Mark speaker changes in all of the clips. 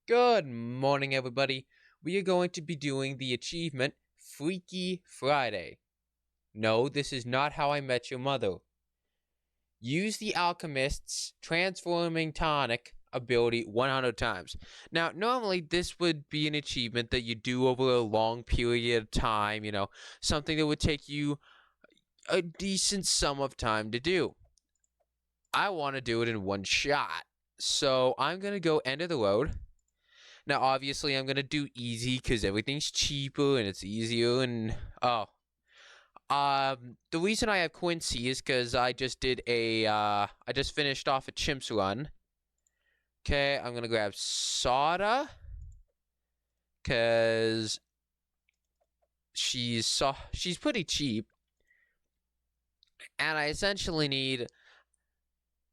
Speaker 1: Good morning, everybody. We are going to be doing the achievement Freaky Friday. No, this is not How I Met Your Mother. Use the alchemist's transforming tonic ability 100 times. Now, normally this would be an achievement that you do over a long period of time, something that would take you a decent sum of time to do. I want to do it in one shot. So I'm going to go end of the road. Now, obviously, I'm going to do easy because everything's cheaper and it's easier. The reason I have Quincy is because I just finished off a Chimps run. Okay, I'm going to grab Soda because she's pretty cheap. And I essentially need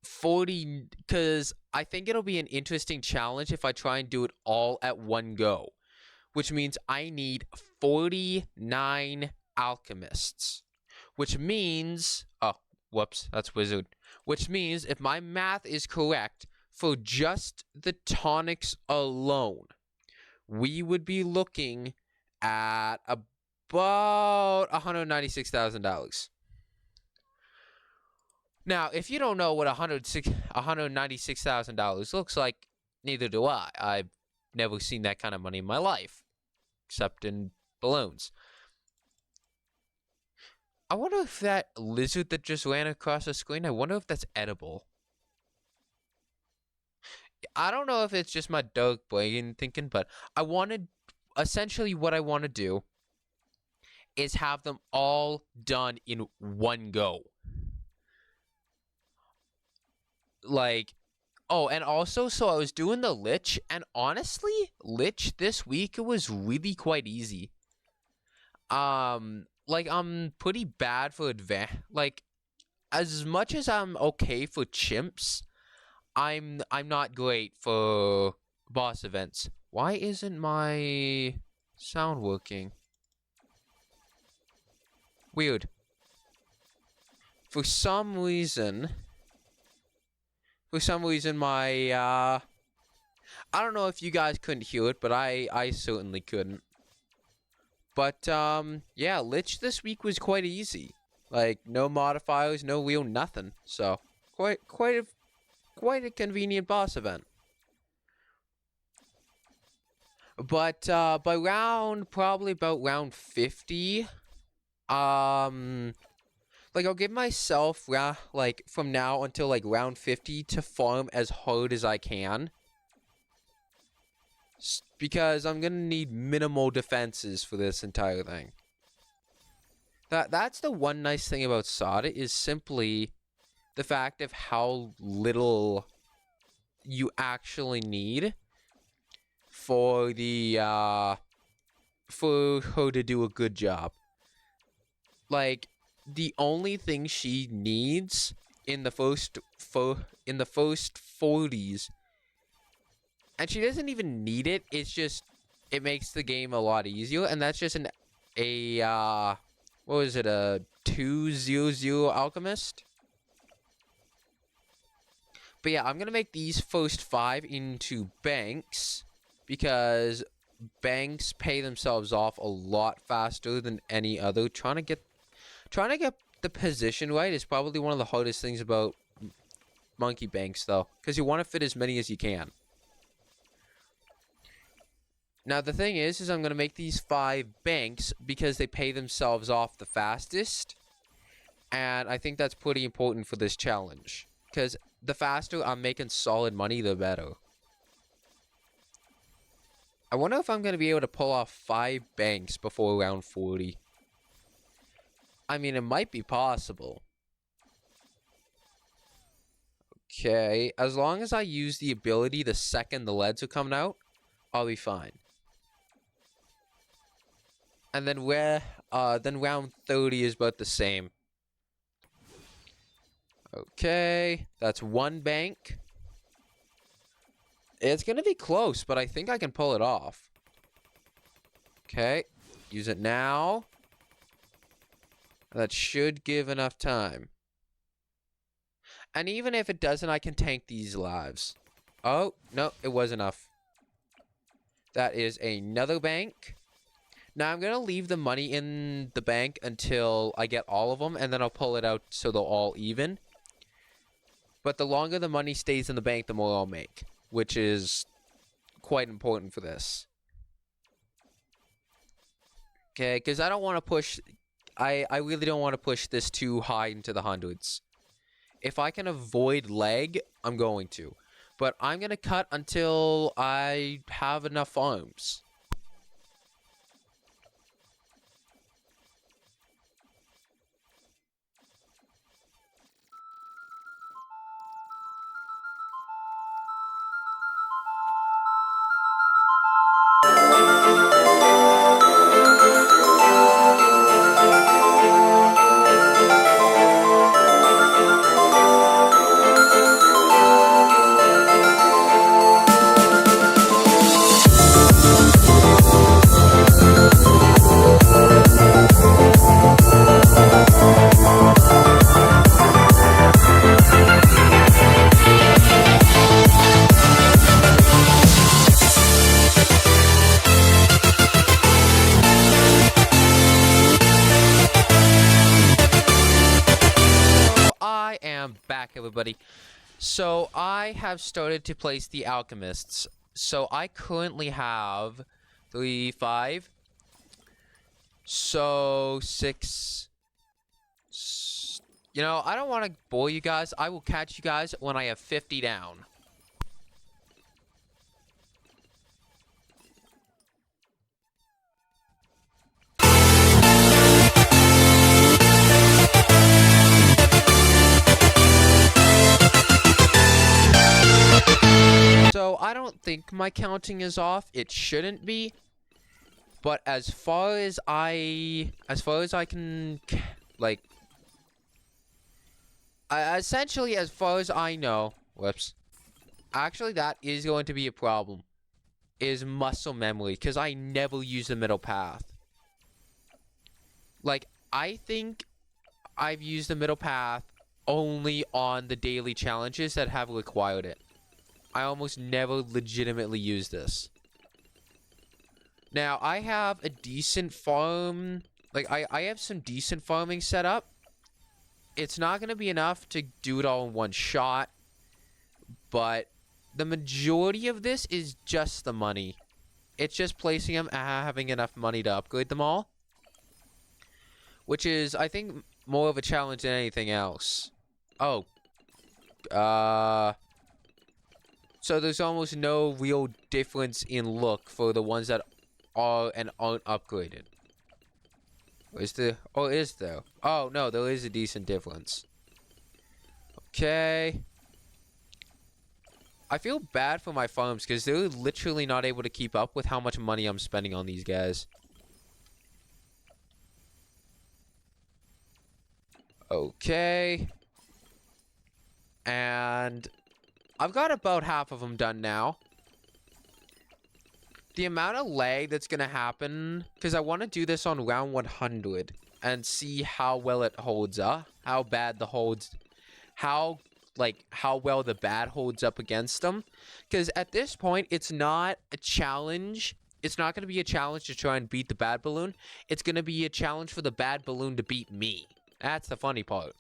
Speaker 1: 40 because I think it'll be an interesting challenge if I try and do it all at one go, which means I need 49 alchemists, which means whoops, that's wizard, which means if my math is correct, for just the tonics alone we would be looking at about $196,000. Now, if you don't know what $196,000 looks like, neither do I. I've never seen that kind of money in my life, except in balloons. I wonder if that lizard that just ran across the screen, I wonder if that's edible. I don't know if it's just my dark brain thinking, but essentially what I want to do is have them all done in one go. And also, so I was doing the Lich, and honestly, Lich this week, it was really quite easy. I'm pretty bad for as much as I'm okay for chimps, I'm not great for boss events. Why isn't my sound working? Weird. For some reason, my I don't know if you guys couldn't hear it, but I certainly couldn't. But yeah, Lich this week was quite easy. Like, no modifiers, no wheel, nothing. So quite a convenient boss event. But probably about round 50, I'll give myself from now until round 50 to farm as hard as I can, because I'm gonna need minimal defenses for this entire thing. That's the one nice thing about Sada, is simply the fact of how little you actually need for for her to do a good job. Like, the only thing she needs in the first 40s, and she doesn't even need it, it's just it makes the game a lot easier, and that's just a 200 alchemist. But yeah, I'm gonna make these first 5 into banks, because banks pay themselves off a lot faster than any other. Trying to get the position right is probably one of the hardest things about monkey banks, though, because you want to fit as many as you can. Now, the thing is I'm going to make these 5 banks because they pay themselves off the fastest, and I think that's pretty important for this challenge, because the faster I'm making solid money, the better. I wonder if I'm going to be able to pull off 5 banks before round 40. I mean, it might be possible. Okay, as long as I use the ability the second the leads are coming out, I'll be fine. And then round 30 is about the same. Okay, that's 1 bank. It's gonna be close, but I think I can pull it off. Okay, use it now. That should give enough time. And even if it doesn't, I can tank these lives. Oh, no, it was enough. That is another bank. Now I'm going to leave the money in the bank until I get all of them, and then I'll pull it out so they're all even. But the longer the money stays in the bank, the more I'll make, which is quite important for this. Okay, because I don't want to push... I really don't want to push this too high into the hundreds. If I can avoid lag, I'm going to. But I'm going to cut until I have enough farms. I am back, everybody. So I have started to place the alchemists. So I currently have 3, 5. So 6. You know, I don't want to bore you guys. I will catch you guys when I have 50 down. So I don't think my counting is off. It shouldn't be. But as far as I can, like, essentially as far as I know, whoops. Actually, that is going to be a problem. Is muscle memory, because I never use the middle path. Like, I think I've used the middle path only on the daily challenges that have required it. I almost never legitimately use this. Now, I have a decent farm. Like, I have some decent farming set up. It's not going to be enough to do it all in one shot. But the majority of this is just the money. It's just placing them and having enough money to upgrade them all. Which is, I think, more of a challenge than anything else. Oh. So there's almost no real difference in look for the ones that are and aren't upgraded. Is there? Oh, is there? Oh, no, there is a decent difference. Okay. I feel bad for my farms because they're literally not able to keep up with how much money I'm spending on these guys. Okay. And I've got about half of them done now. The amount of lag that's going to happen, because I want to do this on round 100 and see how well it holds up, how bad the holds, how well the bad holds up against them. Because at this point, it's not a challenge. It's not going to be a challenge to try and beat the bad balloon. It's going to be a challenge for the bad balloon to beat me. That's the funny part.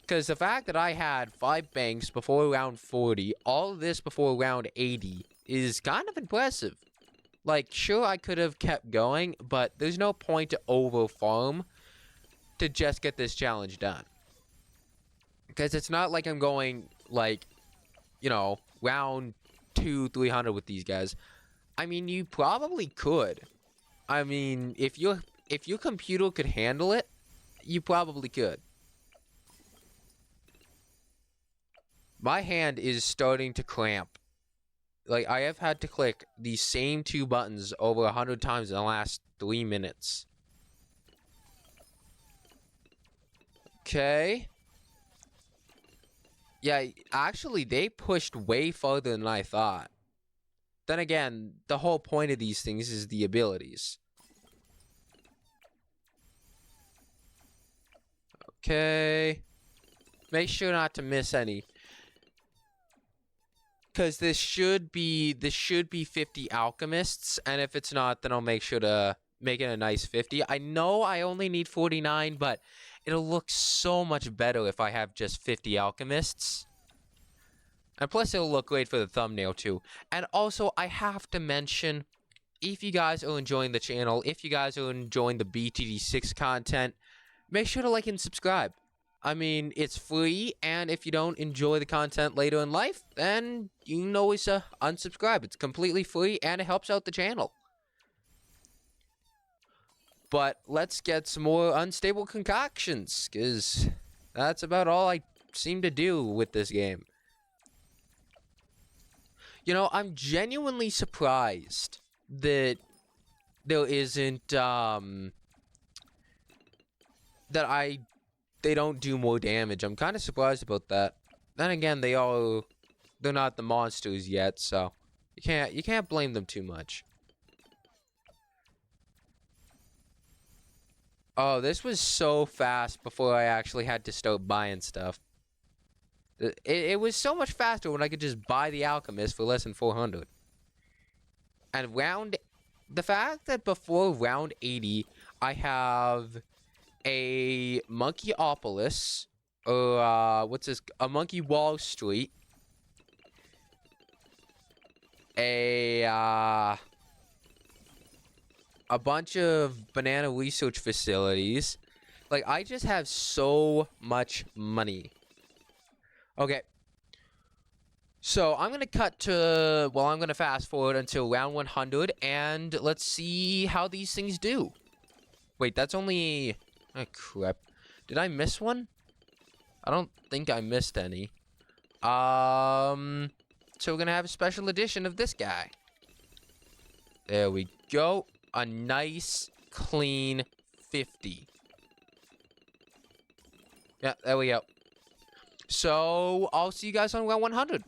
Speaker 1: Because the fact that I had 5 banks before round 40, all of this before round 80, is kind of impressive. Like, sure, I could have kept going, but there's no point to over-farm to just get this challenge done. Because it's not like I'm going, like, you know, round 2, 300 with these guys. I mean, you probably could. I mean, if your computer could handle it, you probably could. My hand is starting to cramp. Like, I have had to click the same 2 buttons over 100 times in the last 3 minutes. Okay. Yeah, actually, they pushed way farther than I thought. Then again, the whole point of these things is the abilities. Okay. Make sure not to miss any. because this should be 50 alchemists, and if it's not, then I'll make sure to make it a nice 50. I know I only need 49, but it'll look so much better if I have just 50 alchemists. And plus, it'll look great for the thumbnail, too. And also, I have to mention, if you guys are enjoying the channel, if you guys are enjoying the BTD6 content, make sure to like and subscribe. I mean, it's free, and if you don't enjoy the content later in life, then you can always unsubscribe. It's completely free, and it helps out the channel. But let's get some more unstable concoctions, because that's about all I seem to do with this game. You know, I'm genuinely surprised that there isn't, they don't do more damage. I'm kind of surprised about that. Then again, they're not the monsters yet, so you can't blame them too much. Oh, this was so fast before I actually had to start buying stuff. It was so much faster when I could just buy the alchemist for less than 400. And the fact that before round 80, I have a Monkeyopolis, or what's this? A Monkey Wall Street, a bunch of banana research facilities. Like, I just have so much money. Okay. So, I'm going to I'm going to fast forward until round 100, and let's see how these things do. Wait, that's only... Oh, crap. Did I miss one? I don't think I missed any. So we're going to have a special edition of this guy. There we go. A nice, clean 50. Yeah, there we go. So, I'll see you guys on round 100.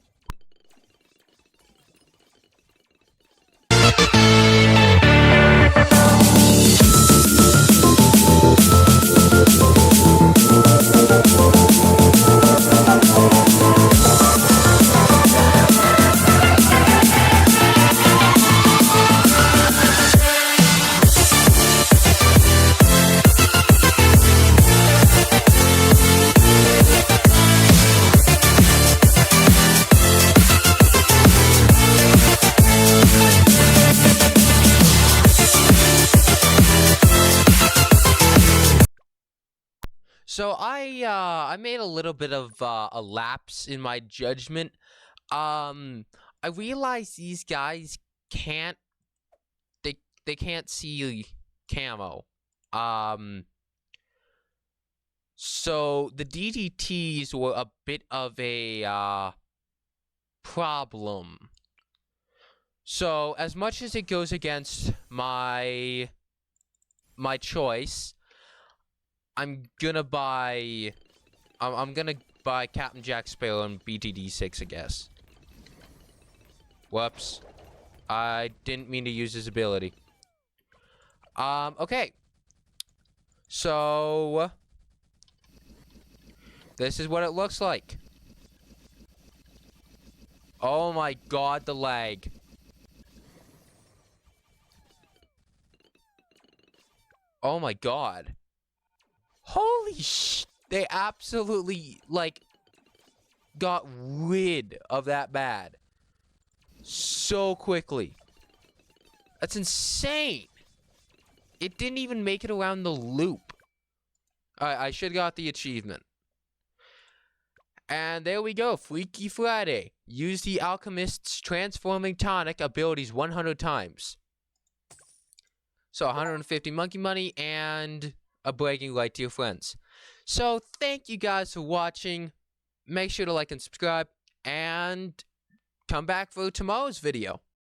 Speaker 1: So I made a little bit of a lapse in my judgment. I realized these guys can't they can't see camo. So the DDTs were a bit of a problem. So as much as it goes against my choice, I'm gonna buy Captain Jack Sparrow and BTD6, I guess. Whoops. I didn't mean to use his ability. Okay. So this is what it looks like. Oh my god, the lag. Oh my god. Holy sh... They absolutely, like, got rid of that bad so quickly. That's insane. It didn't even make it around the loop. I should have got the achievement. And there we go. Freaky Friday. Use the alchemist's transforming tonic abilities 100 times. So 150 monkey money and a bragging right to your friends. So thank you guys for watching. Make sure to like and subscribe, and come back for tomorrow's video.